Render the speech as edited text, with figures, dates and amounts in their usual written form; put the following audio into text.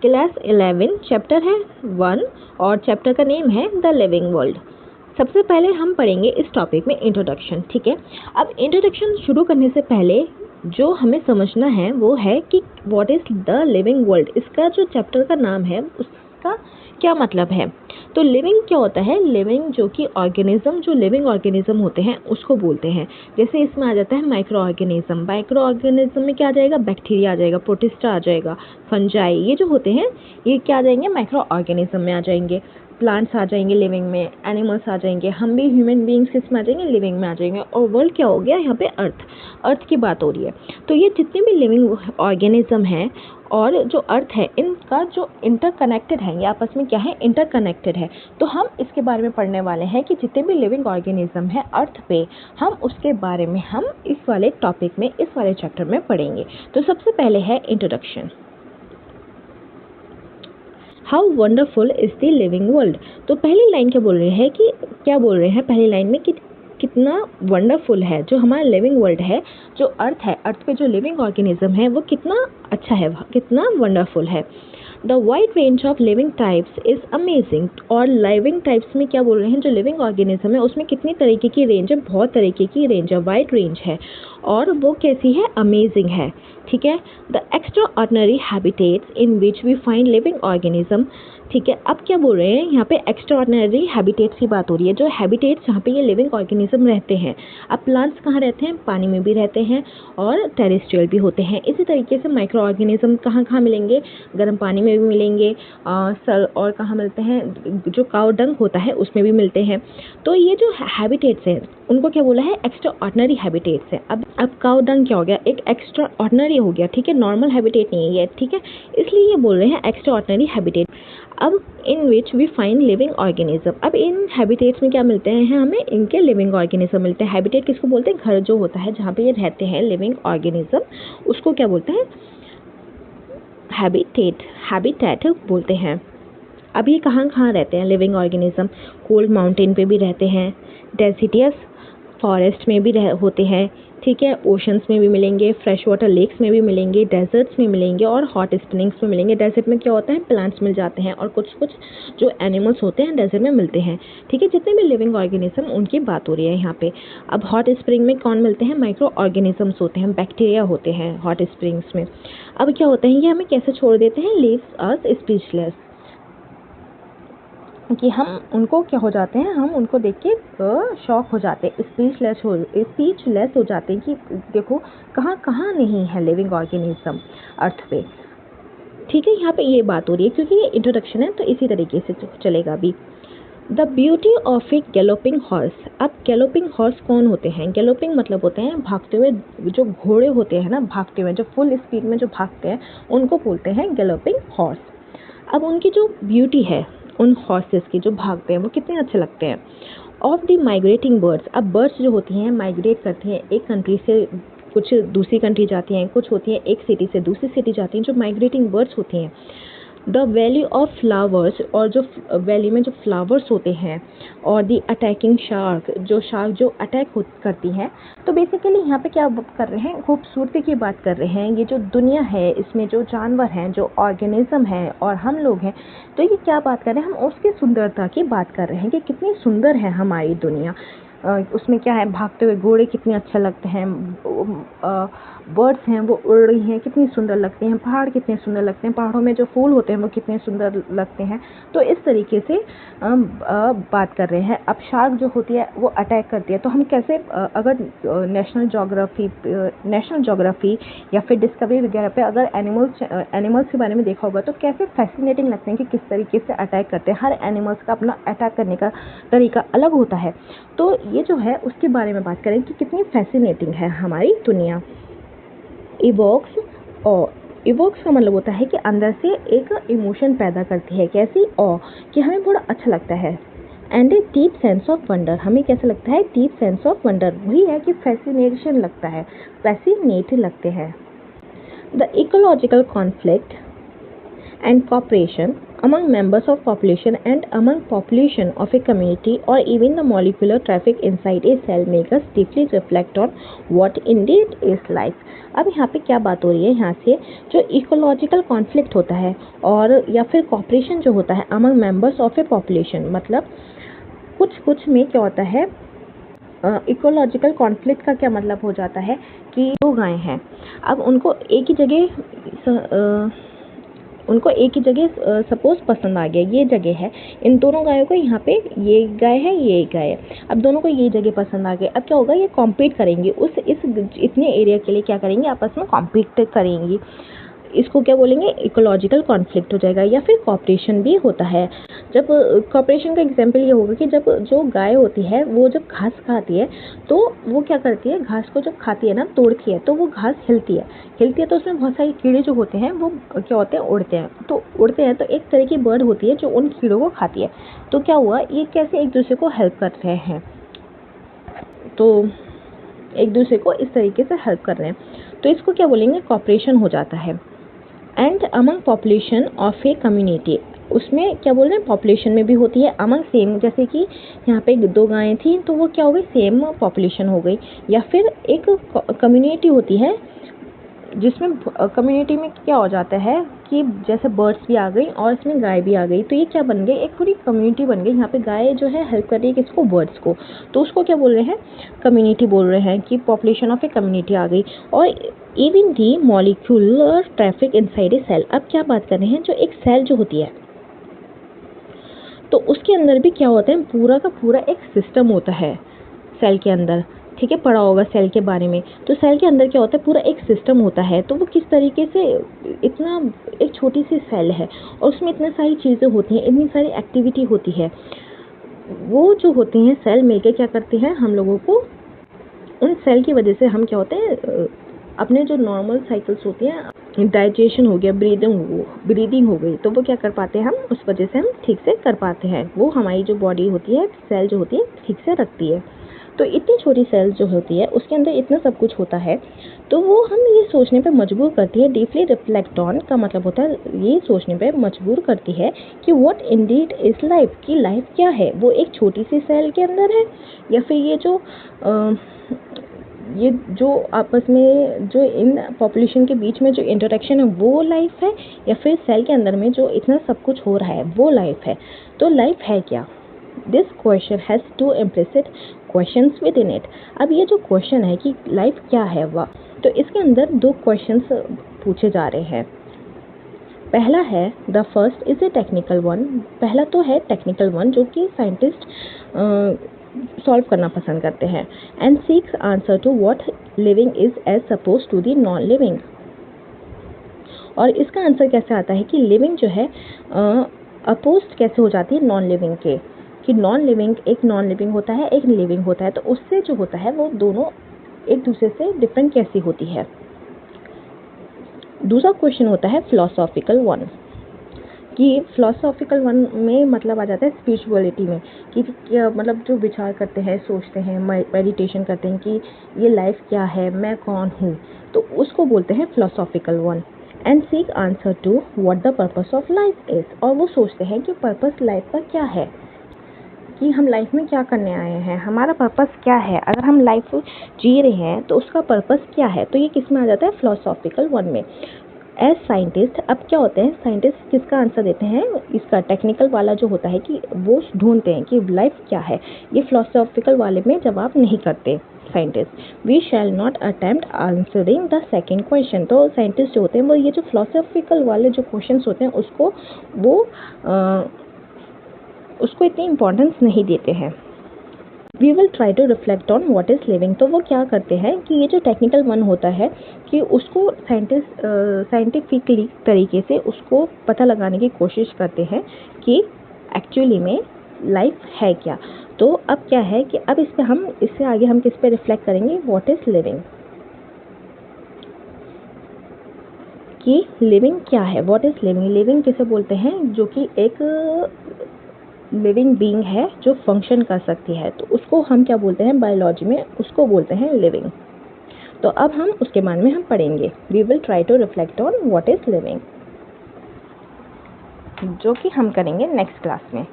Class 11 chapter है 1 और chapter का नेम है द लिविंग वर्ल्ड। सबसे पहले हम पढ़ेंगे इस टॉपिक में इंट्रोडक्शन। ठीक है, अब इंट्रोडक्शन शुरू करने से पहले जो हमें समझना है वो है कि what is the living world. इसका जो चैप्टर का नाम है उसका क्या मतलब है। तो लिविंग क्या होता है, लिविंग जो कि ऑर्गेनिज्म, जो लिविंग ऑर्गेनिज्म होते हैं उसको बोलते हैं। जैसे इसमें आ जाता है माइक्रो ऑर्गेनिज्म। माइक्रो ऑर्गेनिज्म में क्या आ जाएगा, बैक्टीरिया आ जाएगा, प्रोटिस्टा आ जाएगा, फंजाई, ये जो होते हैं ये क्या आ जाएंगे, माइक्रो ऑर्गेनिज्म में आ जाएंगे। प्लांट्स आ जाएंगे लिविंग में, एनिमल्स आ जाएंगे, हम भी ह्यूमन बीइंग्स किस में आ जाएंगे, लिविंग में आ जाएंगे। और वर्ल्ड क्या हो गया, यहाँ पे अर्थ की बात हो रही है। तो ये जितने भी लिविंग ऑर्गेनिज्म हैं और जो अर्थ है इनका जो इंटरकनेक्टेड है, ये आपस में क्या है, इंटरकनेक्टेड है। तो हम इसके बारे में पढ़ने वाले हैं कि जितने भी लिविंग ऑर्गेनिज्म है अर्थ पे, हम उसके बारे में हम इस वाले टॉपिक में, इस वाले चैप्टर में पढ़ेंगे। तो सबसे पहले है introduction. How wonderful is the living world. तो पहली लाइन क्या बोल रहे हैं कि क्या बोल रहे हैं पहली लाइन में कि कितना वंडरफुल है जो हमारा लिविंग वर्ल्ड है, जो अर्थ है, अर्थ पे जो लिविंग ऑर्गेनिज्म है वो कितना अच्छा है, कितना वंडरफुल है। The wide range of living types is amazing. और लिविंग टाइप्स में क्या बोल रहे हैं, जो लिविंग ऑर्गेनिज्म है उसमें कितनी तरीके की रेंज है, बहुत तरीके की रेंज है, वाइड रेंज है और वो कैसी है, अमेजिंग है। ठीक है, the extraordinary habitats in which we find living organism. ठीक है, अब क्या बोल रहे हैं यहाँ पे, एक्स्ट्रा ऑर्डिनरी हैबिटेट्स की बात हो रही है, जो हैबिटेट्स जहाँ पे ये लिविंग ऑर्गेनिज्म रहते हैं। अब प्लांट्स कहाँ रहते हैं, पानी में भी रहते हैं और टेरेस्ट्रियल भी होते हैं। इसी तरीके से माइक्रो ऑर्गेनिज्म कहाँ कहाँ मिलेंगे, गर्म पानी में भी मिलेंगे, और कहाँ मिलते हैं, जो काउ डंग होता है उसमें भी मिलते हैं। तो ये जो हैबिटेट्स हैं उनको क्या बोला है, एक्स्ट्रा ऑर्डिनरी हैबिटेट्स है। अब काउ डंग क्या हो गया, एक एक्स्ट्रा ऑर्डिनरी हो गया। ठीक है, नॉर्मल हैबिटेट नहीं है ये। ठीक है, इसलिए ये बोल रहे हैं एक्स्ट्रा ऑर्डिनरी हैबिटेट। अब in which we find living organism. अब इन हैबिटेट्स में क्या मिलते हैं, हमें इनके लिविंग ऑर्गेनिज्म मिलते हैं। हैबिटेट किसको बोलते हैं, घर जो होता है जहाँ पे ये रहते हैं लिविंग ऑर्गेनिज्म, उसको क्या बोलते हैं, हैबिटेट बोलते हैं। अब ये कहाँ कहाँ रहते हैं लिविंग ऑर्गेनिज्म, कोल्ड माउंटेन पे भी रहते हैं, डेसिटियस फॉरेस्ट में भी होते हैं। ठीक है, ओशंस में भी मिलेंगे, फ्रेश वाटर लेक्स में भी मिलेंगे, डेजर्ट्स में मिलेंगे और हॉट स्प्रिंग्स में मिलेंगे। डेजर्ट में क्या होता है, प्लांट्स मिल जाते हैं और कुछ कुछ जो एनिमल्स होते हैं डेजर्ट में मिलते हैं। ठीक है, जितने भी लिविंग ऑर्गेनिज्म उनकी बात हो रही है यहाँ पे। अब हॉट स्प्रिंग में कौन मिलते हैं, माइक्रो ऑर्गेनिजम्स होते हैं, बैक्टीरिया होते हैं हॉट स्प्रिंग्स में। अब क्या होता है, ये हमें कैसे छोड़ देते हैं, लीव्स अस स्पीचलेस, कि हम उनको क्या हो जाते हैं, हम उनको देख के शॉक हो जाते हैं, स्पीचलेस हो जाते हैं कि देखो कहाँ कहाँ नहीं है लिविंग ऑर्गेनिज्म अर्थ पे। ठीक है, यहाँ पे ये बात हो रही है क्योंकि ये इंट्रोडक्शन है तो इसी तरीके से चलेगा अभी। The beauty of A galloping horse. अब गैलोपिंग हॉर्स कौन होते हैं, गैलोपिंग मतलब होते हैं भागते हुए, जो घोड़े होते हैं ना भागते हुए, जो फुल स्पीड में जो भागते हैं उनको बोलते हैं गैलोपिंग हॉर्स। अब उनकी जो ब्यूटी है उन हॉर्सेस की जो भागते हैं वो कितने अच्छे लगते हैं। Of the migrating birds. अब बर्ड्स जो होती हैं माइग्रेट करती हैं, एक कंट्री से कुछ दूसरी कंट्री जाती हैं, कुछ होती हैं एक सिटी से दूसरी सिटी जाती हैं, जो माइग्रेटिंग बर्ड्स होती हैं। The valley of flowers. और जो वैली में जो फ्लावर्स होते हैं। और द अटैकिंग शार्क, जो शार्क जो अटैक करती हैं। तो बेसिकली यहाँ पे क्या कर रहे हैं, खूबसूरती की बात कर रहे हैं। ये जो दुनिया है इसमें जो जानवर हैं, जो ऑर्गेनिज्म है और हम लोग हैं, तो ये क्या बात कर रहे हैं, हम उसकी सुंदरता की बात कर रहे हैं कि कितनी सुंदर है हमारी दुनिया। उसमें क्या है, भागते हुए घोड़े कितने अच्छे लगते हैं, बर्ड्स हैं वो उड़ रही हैं कितनी सुंदर लगते हैं, पहाड़ कितने सुंदर लगते हैं, पहाड़ों में जो फूल होते हैं वो कितने सुंदर लगते हैं। तो इस तरीके से बात कर रहे हैं। अब शार्क जो होती है वो अटैक करती है, तो हम कैसे, अगर नेशनल ज्योग्राफी या फिर डिस्कवरी वगैरह पे अगर एनिमल्स के बारे में देखा होगा तो कैसे फैसिनेटिंग लगते हैं कि किस तरीके से अटैक करते हैं। हर एनिमल्स का अपना अटैक करने का तरीका अलग होता है। तो ये जो है उसके बारे में बात करें कि कितनी फैसिनेटिंग है हमारी दुनिया। इवोक्स, और इवोक्स का मतलब होता है कि अंदर से एक इमोशन पैदा करती है, कैसी, कि हमें बड़ा अच्छा लगता है। And a deep sense of wonder, हमें कैसा लगता है, डीप सेंस ऑफ वंडर, वही है कि फैसिनेशन लगता है, फैसिनेट लगते हैं। The ecological conflict and cooperation among members of population and among population of a community or even the molecular traffic inside a cell make us deeply reflect on what indeed is life। अब यहाँ पे क्या बात हो रही है, यहाँ से जो इकोलॉजिकल कॉन्फ्लिक्ट होता है और या फिर कॉपरेशन जो होता है among members of a population, मतलब कुछ में क्या होता है, इकोलॉजिकल कॉन्फ्लिक्ट का क्या मतलब हो जाता है कि दो गायें हैं, अब उनको एक ही जगह सपोज पसंद आ गया, ये जगह है, इन दोनों गायों को यहाँ पे ये गाय है, ये गाय है, अब दोनों को ये जगह पसंद आ गई। अब क्या होगा, ये कॉम्पीट करेंगी इतने एरिया के लिए, क्या करेंगे, आपस में कॉम्पीट करेंगी। इसको क्या बोलेंगे, इकोलॉजिकल कॉन्फ्लिक्ट हो जाएगा। या फिर कॉपरेशन भी होता है। जब कॉपरेशन का एग्जांपल ये होगा कि जब जो गाय होती है वो जब घास खाती है तो वो क्या करती है, घास को जब खाती है ना, तोड़ती है, तो वो घास हिलती है तो उसमें बहुत सारे कीड़े जो होते हैं वो क्या होते हैं, उड़ते हैं तो एक तरह की बर्ड होती है जो उन कीड़ों को खाती है। तो क्या हुआ, ये कैसे एक दूसरे को हेल्प कर रहे हैं, तो एक दूसरे को इस तरीके से हेल्प कर रहे हैं, तो इसको क्या बोलेंगे, कॉपरेशन हो जाता है। And among population of a community, उसमें क्या बोल रहे हैं, पॉपुलेशन में भी होती है। अमंग सेम, जैसे कि यहाँ पे दो गायें थी तो वो क्या हो गई, सेम पॉपुलेशन हो गई। या फिर एक कम्युनिटी होती है जिसमें कम्युनिटी में क्या हो जाता है कि जैसे बर्ड्स भी आ गई और इसमें गाय भी आ गई, तो ये क्या बन गई, एक पूरी कम्युनिटी बन गई। यहाँ पे गाय जो है हेल्प कर रही है किसको, बर्ड्स को, तो उसको क्या बोल रहे हैं, कम्युनिटी बोल रहे हैं कि पॉपुलेशन ऑफ ए कम्युनिटी आ गई। और even the molecular traffic inside a cell, अब क्या बात कर रहे हैं, जो एक सेल जो होती है तो उसके अंदर भी क्या होता है, पूरा का पूरा एक सिस्टम होता है सेल के अंदर, ठीक है, पढ़ा होगा सेल के बारे में। तो सेल के अंदर क्या होता है, पूरा एक सिस्टम होता है। तो वो किस तरीके से, इतना एक छोटी सी सेल है और उसमें इतनी सारी चीज़ें होती हैं, इतनी सारी एक्टिविटी होती है, वो जो होते हैं सेल मिलके क्या करते हैं, हम लोगों को, उन सेल की वजह से हम क्या होते हैं, अपने जो नॉर्मल साइकिल्स होती हैं, डाइजेशन हो गया, ब्रीदिंग हो गई, तो वो क्या कर पाते हैं हम, उस वजह से हम ठीक से कर पाते हैं। वो हमारी जो बॉडी होती है, सेल जो होती है, ठीक से रखती है। तो इतनी छोटी सेल्स जो होती है उसके अंदर इतना सब कुछ होता है, तो वो हम ये सोचने पे मजबूर करती है। डीपली रिफ्लेक्ट ऑन का मतलब होता है ये सोचने पे मजबूर करती है कि व्हाट इंडीड इज लाइफ, कि लाइफ क्या है, वो एक छोटी सी सेल के अंदर है, या फिर ये जो आपस में जो इन पॉपुलेशन के बीच में जो इंटरेक्शन है वो लाइफ है, या फिर सेल के अंदर में जो इतना सब कुछ हो रहा है वो लाइफ है। तो लाइफ है क्या, this question has two implicit questions within it. अब ये जो क्वेश्चन है कि लाइफ क्या है वह, तो इसके अंदर दो क्वेश्चंस पूछे जा रहे हैं। पहला है, the first is a technical one, पहला तो है टेक्निकल वन जो कि साइंटिस्ट सॉल्व करना पसंद करते हैं। And seeks answer to what living is as suppose to the non living, और इसका आंसर कैसे आता है कि लिविंग जो है अपोस्ट कैसे हो जाती है नॉन लिविंग के, कि नॉन लिविंग, एक नॉन लिविंग होता है, एक लिविंग होता है, तो उससे जो होता है वो दोनों एक दूसरे से डिफरेंट कैसी होती है। दूसरा क्वेश्चन होता है फिलोसॉफिकल वन, कि फिलोसॉफिकल वन में मतलब आ जाता है स्पिरिचुअलिटी में, कि क्या मतलब जो विचार करते हैं, सोचते हैं, मेडिटेशन करते हैं कि ये लाइफ क्या है, मैं कौन हूँ, तो उसको बोलते हैं philosophical one. And seek answer to what the purpose of life is, और वो सोचते हैं कि पर्पस लाइफ का क्या है, कि हम लाइफ में क्या करने आए हैं, हमारा पर्पस क्या है, अगर हम लाइफ जी रहे हैं तो उसका पर्पस क्या है। तो ये किस में आ जाता है, फिलोसॉफिकल वन में। एज साइंटिस्ट, अब क्या होते हैं साइंटिस्ट किसका आंसर देते हैं, इसका टेक्निकल वाला जो होता है कि वो ढूंढते हैं कि लाइफ क्या है, ये फिलोसॉफिकल वाले में जवाब नहीं करते scientist. We shall not attempt answering the second question, तो साइंटिस्ट जो होते हैं वो ये जो फिलोसॉफिकल वाले जो क्वेश्चन होते हैं उसको इतनी इम्पोर्टेंस नहीं देते हैं। We will try to reflect on what is living, तो वो क्या करते हैं कि ये जो टेक्निकल वन होता है कि उसको साइंटिफिकली तरीके से उसको पता लगाने की कोशिश करते हैं कि एक्चुअली में लाइफ है क्या। तो अब क्या है कि अब इससे आगे हम किस पे रिफ्लेक्ट करेंगे, व्हाट इज़ लिविंग, कि लिविंग क्या है, व्हाट इज़ लिविंग। लिविंग किसे बोलते हैं, जो कि एक लिविंग बीइंग है जो फंक्शन कर सकती है, तो उसको हम क्या बोलते हैं बायोलॉजी में, उसको बोलते हैं लिविंग। तो अब हम उसके बारे में हम पढ़ेंगे। We will try to reflect on what is living. जो कि हम करेंगे नेक्स्ट क्लास में।